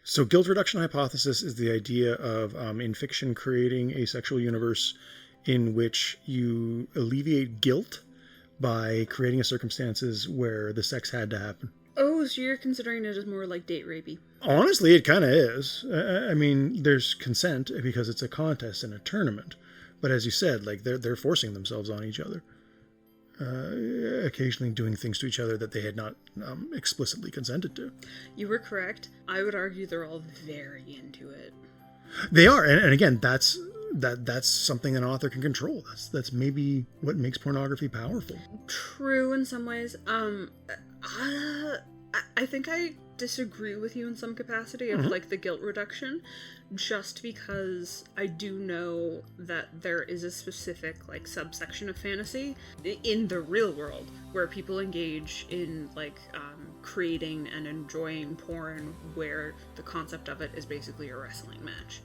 So guilt reduction hypothesis is the idea of, in fiction, creating a sexual universe in which you alleviate guilt by creating a circumstances where the sex had to happen. Oh, so you're considering it as more like date rapey. Honestly, it kind of is. I mean, there's consent because it's a contest and a tournament. But as you said, like they're forcing themselves on each other. Occasionally doing things to each other that they had not explicitly consented to. You were correct. I would argue they're all very into it. They are, and again, that's something an author can control. That's maybe what makes pornography powerful. True in some ways. I think I disagree with you in some capacity of like the guilt reduction, just because I do know that there is a specific like subsection of fantasy in the real world where people engage in like creating and enjoying porn where the concept of it is basically a wrestling match.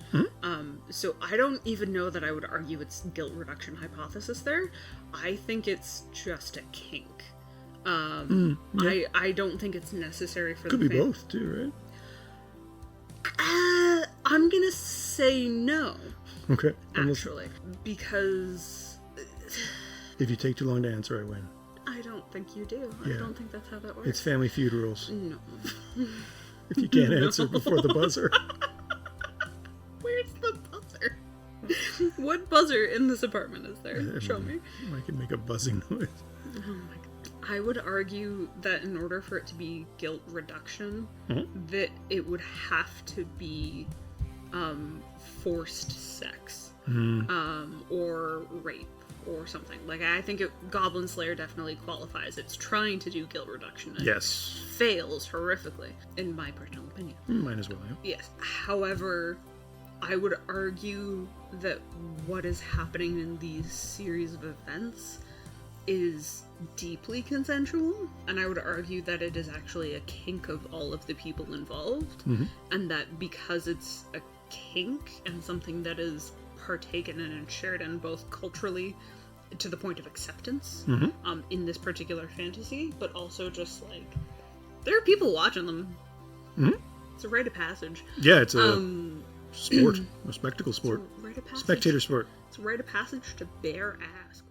So I don't even know that I would argue it's guilt reduction hypothesis there. I think it's just a kink. I don't think it's necessary for Could be both too, right? I'm gonna say no. Okay. Actually, because if you take too long to answer, I win. I don't think you do. Yeah. I don't think that's how that works. It's Family Feud rules. No. If you can't answer before the buzzer. Where's the buzzer? What buzzer in this apartment is there? Show me. I can make a buzzing noise. Oh my god. I would argue that in order for it to be guilt reduction, that it would have to be forced sex or rape or something. Like, I think Goblin Slayer definitely qualifies. It's trying to do guilt reduction. And yes. Fails horrifically, in my personal opinion. Mine as well, yeah. Yes. However, I would argue that what is happening in these series of events is deeply consensual, and I would argue that it is actually a kink of all of the people involved, and that because it's a kink and something that is partaken in and shared in both culturally to the point of acceptance in this particular fantasy, but also just like there are people watching them. It's a rite of passage. Yeah, it's a sport, a spectacle sport, it's a rite of passage. spectator sport. It's a rite of passage to bare ass.